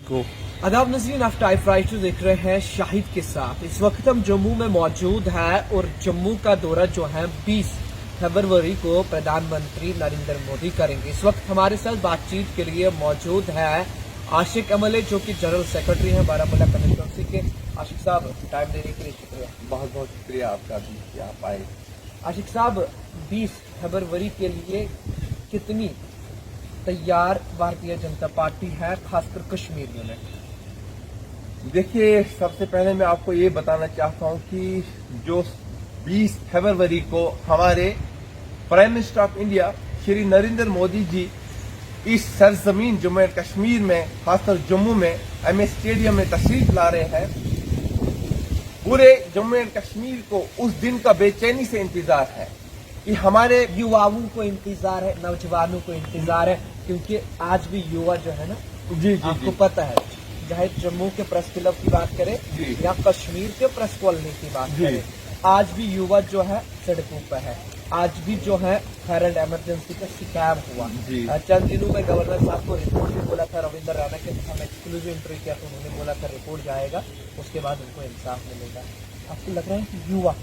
को आदाब नज़रीन, आप टाइप राइटर देख रहे हैं शाहिद के साथ। इस वक्त हम जम्मू में मौजूद हैं और जम्मू का दौरा जो है 20 फरवरी को प्रधानमंत्री नरेंद्र मोदी करेंगे। इस वक्त हमारे साथ बातचीत के लिए मौजूद है आशिक अमले, जो कि जनरल सेक्रेटरी हैं बारामूला कॉन्स्टिट्यूंसी के। आशिक साहब, टाइम देने के लिए शुक्रिया। बहुत बहुत शुक्रिया आपका भी कि आप आए। आशिक साहब, 20 फरवरी के लिए कितनी तैयार भारतीय जनता पार्टी है, खासकर कश्मीर यूनिट? देखिए, सबसे पहले मैं आपको ये बताना चाहता हूँ कि जो 20 फरवरी को हमारे prime minister of India Shri Narendra Modi ji इस सरजमीन जम्मू एंड कश्मीर में, खासकर जम्मू में एमए स्टेडियम में तशरीफ ला रहे हैं, पूरे जम्मू एंड कश्मीर को उस दिन का बेचैनी से इंतजार है कि हमारे युवाओं को इंतजार है, नौजवानों को इंतजार है, क्योंकि आज भी युवा जो है ना, जी आपको पता है, चाहे जम्मू के प्रेस क्लब की बात करें या कश्मीर के प्रेस कॉलोनी की बात करें, आज भी युवा जो है सड़कों पर है। आज भी जो है वायरल इमरजेंसी का शिकार हुआ। चंद दिनों में गवर्नर साहब को रिपोर्ट भी बोला था, रविंद्र राणा के साथ हम एक्सक्लूसिव इंटरव्यू किया तो उन्होंने बोला था रिपोर्ट जाएगा, उसके बाद उनको इंसाफ मिलेगा। आपको लग रहा है कि युवा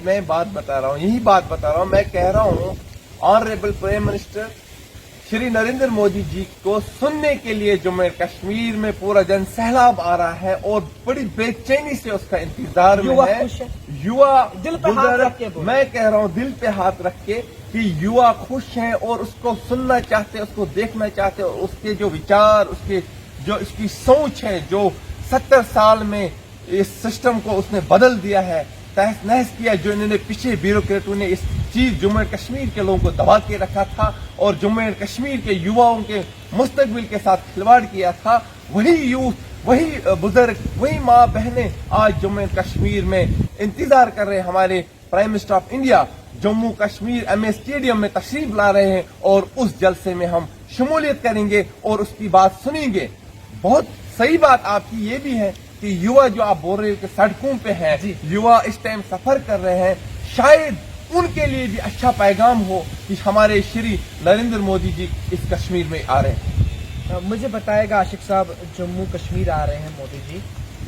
मैं बात बता रहा हूँ, यही बात बता रहा हूँ। मैं कह रहा हूँ honourable prime minister Shri Narendra Modi ji को सुनने के लिए जम्मू एंड कश्मीर में पूरा जन सैलाब आ रहा है और बड़ी बेचैनी से उसका इंतजार में है। युवा दिल पे हाथ रख के, मैं कह रहा हूँ दिल पे हाथ रख के कि युवा खुश हैं और उसको सुनना चाहते हैं, उसको देखना चाहते हैं, और उसके जो विचार, उसके जो इसकी सोच है, जो 70 साल में इस सिस्टम को उसने बदल दिया है, तहस नहस किया, जो इन्होंने पीछे ब्यूरोक्रेटों ने इस चीज जम्मू एंड कश्मीर के लोगों को दबा के रखा था और जम्मू एंड कश्मीर के युवाओं के मुस्तकबिल के साथ खिलवाड़ किया था, वही यूथ, वही बुजुर्ग, वही माँ बहनें आज जम्मू एंड कश्मीर में इंतजार कर रहे हैं। हमारे prime minister of India Jammu Kashmir MA stadium में तशरीफ ला रहे हैं और उस जलसे में हम शमूलियत करेंगे और उसकी बात सुनेंगे। बहुत सही बात आपकी ये भी है कि युवा जो आप बोल रहे हो कि सड़कों पे है, युवा इस टाइम सफर कर रहे हैं, शायद उनके लिए भी अच्छा पैगाम हो कि हमारे श्री नरेंद्र मोदी जी इस कश्मीर में आ रहे हैं। मुझे बताएगा आशिक साहब, जम्मू कश्मीर आ रहे हैं मोदी जी,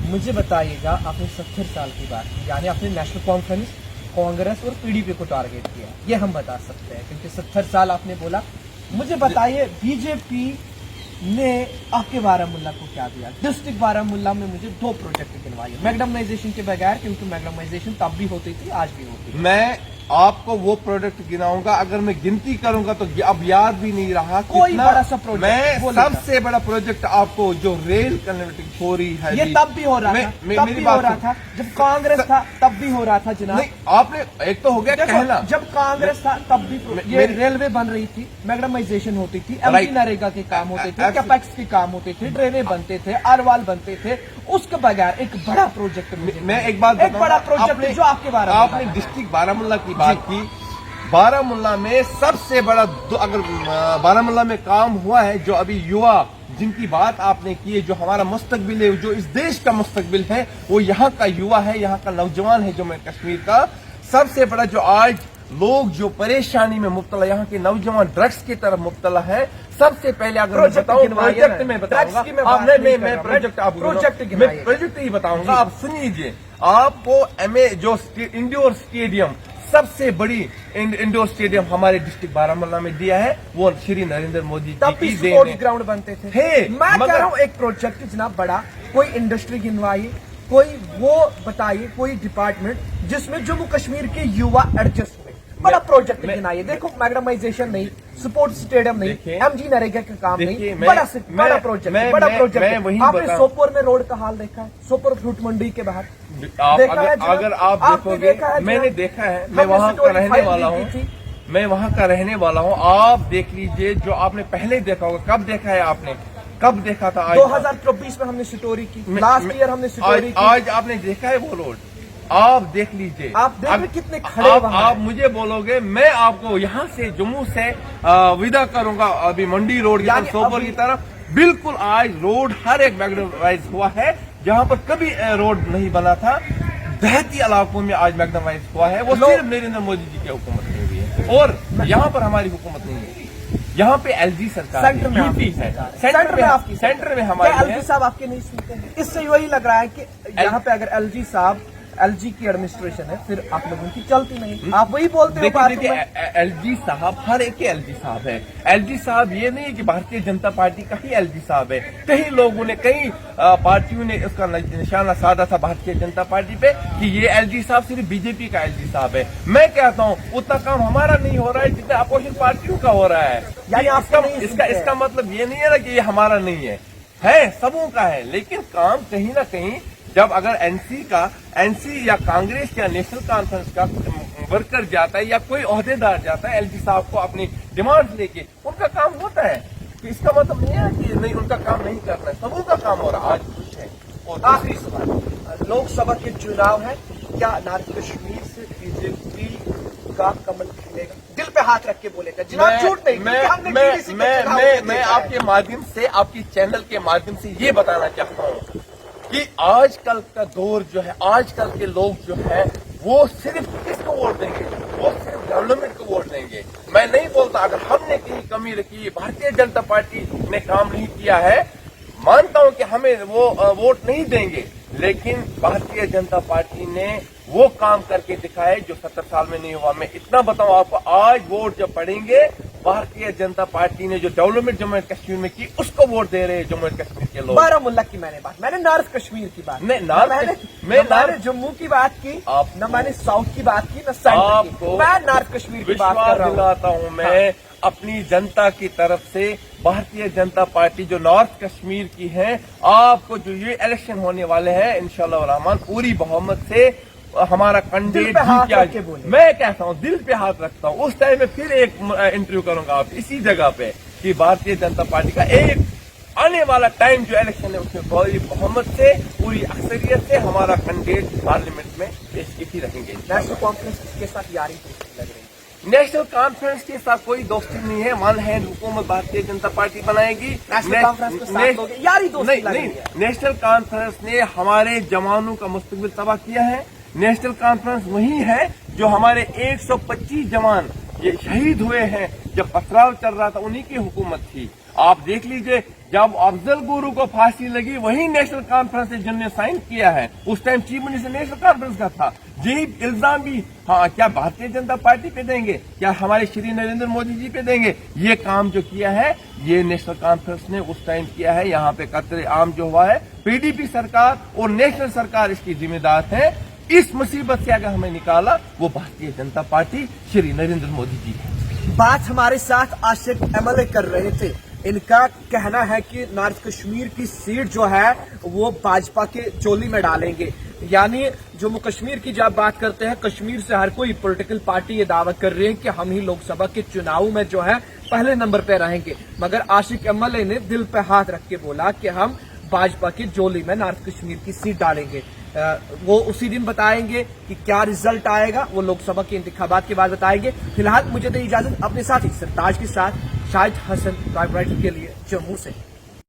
मुझे बताइएगा, आपने 70 साल की बात की, यानी आपने नेशनल कॉन्फ्रेंस, कांग्रेस और पीडीपी को टारगेट किया, ये हम बता सकते हैं क्योंकि 70 साल आपने बोला। मुझे बताइए, बीजेपी ने आपके बारामूला को क्या दिया? डिस्ट्रिक्ट बारामूला में मुझे 2 प्रोजेक्ट गिनवाइए, मैग्नेटाइजेशन के बगैर, क्योंकि मैग्नेटाइजेशन तब भी होती थी, आज भी होती है। मैं आपको वो प्रोडक्ट गिनाऊंगा, अगर मैं गिनती करूंगा तो अब याद भी नहीं रहा कोई बड़ा सा प्रोजेक्ट। मैं सबसे बड़ा प्रोजेक्ट आपको जो रेल कनेक्टिविटी हो रही है, ये तब भी हो रहा था, तब भी हो रहा था जब कांग्रेस था, तब भी हो रहा था जनाब। नहीं, आपने एक तो हो गया कहना, जब कांग्रेस था तब भी ये रेलवे बन रही थी, मैग्नेटाइजेशन होती थी, एमपी नरेगा के काम होते थे, कैपेक्स के काम होते थे, ड्रेनें बनते थे, अरवाल बनते थे, उसके बगैर एक बड़ा प्रोजेक्ट। मैं एक बात, एक बड़ा प्रोजेक्ट जो आपके बारे में आपने डिस्ट्रिक्ट बारामूला की बात की, बारामूला में सबसे बड़ा अगर बारामूला में काम हुआ है, जो अभी युवा जिनकी बात आपने की है, जो हमारा मुस्तकबिल है, जो इस देश का मुस्तकबिल है, वो यहाँ का युवा है, यहाँ का नौजवान है। जम्मू कश्मीर का सबसे बड़ा जो आज लोग जो परेशानी में मुब्तला, यहाँ के नौजवान ड्रग्स की तरफ मुब्तला है, सबसे पहले अगर मैं बताऊं प्रोजेक्ट में बताऊंगा, मैं प्रोजेक्ट ही बताऊंगा, आप सुनिए। आपको एमए जो इंडोर स्टेडियम, सबसे बड़ी इंडोर स्टेडियम हमारे डिस्ट्रिक्ट बारामूला में दिया है, वो श्री नरेंद्र मोदी जी की देन है। ग्राउंड बनते थे। मैं कह रहा हूँ एक प्रोजेक्ट जनाब बड़ा, कोई इंडस्ट्री गिनवाइए, कोई वो बताइए, कोई डिपार्टमेंट जिसमें जम्मू कश्मीर के युवा एडजस्ट हुए, बड़ा प्रोजेक्ट गिनाइए। देखो, मैग्नेटाइजेशन नहीं, स्पोर्ट्स स्टेडियम नहीं, एमजी नरेगा का काम नहीं, बड़ा प्रोजेक्ट, बड़ा प्रोजेक्ट। आपने सोपोर में रोड का हाल देखा है? सोपोर फ्रूट मंडी के बाहर अगर आप देखोगे, मैंने देखा है, मैं वहाँ का रहने वाला हूँ, मैं वहाँ का रहने वाला हूँ। आप देख लीजिए, जो आपने पहले देखा होगा, कब देखा है आपने, कब देखा था? 2024 में हमने स्टोरी की, लास्ट ईयर हमने स्टोरी की। आज आपने देखा है वो रोड? आप देख लीजिए, आप देख कितने खड़े आप मुझे बोलोगे, मैं आपको यहाँ से जम्मू से विदा करूंगा अभी मंडी रोड की, सोपोर की तरफ। बिल्कुल आज रोड हर एक मैग्नेटाइज हुआ है, जहाँ पर कभी रोड नहीं बना था, देहाती इलाकों में आज मैग्नेटाइज हुआ है। वो सिर्फ नरेंद्र मोदी जी की हुकूमत में हुई है और यहाँ पर हमारी हुकूमत नहीं है। यहाँ पे एलजी सरकार सेंटर में यूपी आपकी है, सरकार है। सेंटर में हमारी क्या है। एलजी साहब आपके नहीं सुनते हैं? इससे वही लग रहा है कि यहाँ पे अगर एलजी की एडमिनिस्ट्रेशन है फिर आप लोगों की चलती नहीं, आप वही बोलते हो बातों देखिए में। एलजी साहब हर एक के एलजी साहब है। एलजी साहब ये नहीं है कि भारतीय जनता पार्टी का ही एलजी साहब है। कई लोगों ने कई पार्टियों ने उसका निशाना साधा था भारतीय जनता पार्टी पे कि ये एलजी साहब सिर्फ बीजेपी का एलजी साहब है। मैं कहता हूँ उतना काम हमारा नहीं हो रहा है जितना अपोजिशन पार्टियों का हो रहा है। यानी आपका नहीं सुनते हैं। इसका मतलब ये नहीं है ना कि ये हमारा नहीं है सबों का है। लेकिन काम कहीं ना कहीं जब अगर एनसी या कांग्रेस या नेशनल कॉन्फ्रेंस का वर्कर जाता है या कोई ओहदेदार जाता है एलजी साहब को अपनी डिमांड लेके, उनका काम होता है। तो इसका मतलब नहीं है कि नहीं उनका काम नहीं करना है, सबों का काम हो रहा है। आज कुछ है। और आखिरी सवाल, लोकसभा के चुनाव है, क्या नॉर्थ कश्मीर से बीजेपी का कमल खिलेगा? दिल पे हाथ रख के बोलेगा, जिन्हें झूठ नहीं, क्योंकि हमने TDC के चुनाव में मैं देखा है। आपके माध्यम से, आपकी चैनल के माध्यम से ये बताना चाहता हूँ कि आजकल का दौर जो है, आजकल के लोग जो है वो सिर्फ किसको वोट देंगे? वो सिर्फ डेवलपमेंट को वोट देंगे। मैं नहीं बोलता अगर हमने कहीं कमी रखी, भारतीय जनता पार्टी ने काम नहीं किया है, मानता हूं कि हमें वो वोट नहीं देंगे, लेकिन भारतीय जनता पार्टी ने वो काम करके दिखाया जो 70 साल में नहीं हुआ। मैं इतना बताऊं आपको, आज वोट जब पड़ेंगे, भारतीय जनता पार्टी ने जो डेवलपमेंट जम्मू एंड कश्मीर में की उसको वोट दे रहे हैं जम्मू एंड कश्मीर के लोग। बारामूला की मैंने नॉर्थ कश्मीर की बात, मैंने जम्मू की बात की, न मैंने साउथ की बात की, न सेंटर की, मैं नॉर्थ कश्मीर की बात कर रहा हूँ। दिलाता हूँ मैं अपनी जनता की तरफ से, भारतीय जनता पार्टी जो नॉर्थ कश्मीर की है, आपको जो ये इलेक्शन होने वाले हैं इंशाअल्लाह रहमान पूरी बहुमत से हमारा कैंडिडेट जीत। मैं कहता हूँ दिल पे हाथ रखता हूँ। उस टाइम में फिर एक इंटरव्यू करूंगा आप इसी जगह पे कि भारतीय जनता पार्टी का एक आने वाला टाइम जो इलेक्शन है उसमें पूरी बहुमत से, पूरी अक्सरियत से हमारा कैंडिडेट पार्लियामेंट में पेश की रहेंगे। नेशनल कॉन्फ्रेंस के साथ यारी दोस्ती लग रही है? नेशनल कॉन्फ्रेंस के साथ कोई दोस्ती नहीं है। वन हैंड हुकूमत भारतीय जनता पार्टी बनाएगी। नेशनल कॉन्फ्रेंस के साथ लोग यारी दोस्ती लग रही है? नेशनल कॉन्फ्रेंस ने हमारे जवानों का मुस्तकबिल तबाह किया है। नेशनल कॉन्फ्रेंस वही है जो हमारे 125 जवान ये शहीद हुए हैं जब पथराव चल रहा था, उन्हीं की हुकूमत थी। आप देख लीजिए, जब अफजल गुरु को फांसी लगी वही नेशनल कॉन्फ्रेंस से जिनने साइन किया है, उस time chief minister national conference का था। यही इल्जाम भी क्या भारतीय जनता पार्टी पे देंगे, क्या हमारे श्री नरेंद्र मोदी जी पे देंगे? ये काम जो किया है ये नेशनल कॉन्फ्रेंस ने उस टाइम किया है। यहाँ पे कत्ल आम जो हुआ है, पीडीपी सरकार और नेशनल सरकार इसकी जिम्मेदार है। इस मुसीबत से अगर हमें निकाला वो भारतीय जनता पार्टी, श्री नरेंद्र मोदी जी है। बात हमारे साथ आशिक एमएलए कर रहे थे। इनका कहना है कि नॉर्थ कश्मीर की सीट जो है वो भाजपा के चोली में डालेंगे। यानी जम्मू कश्मीर की जब बात करते हैं, कश्मीर से हर कोई पॉलिटिकल पार्टी ये दावा कर रही है कि हम ही लोकसभा के चुनाव में जो है पहले नंबर पे रहेंगे, मगर आशिक एमएलए ने दिल पे हाथ रख के बोला कि हम भाजपा की जोली में नॉर्थ कश्मीर की सीट डालेंगे। वो उसी दिन बताएंगे कि क्या रिजल्ट आएगा, वो लोकसभा के इंतखाबात के बाद बताएंगे। फिलहाल मुझे दे इजाजत, अपने साथी सरताज के साथ शाहिद हसन, राइटर के लिए जम्मू से।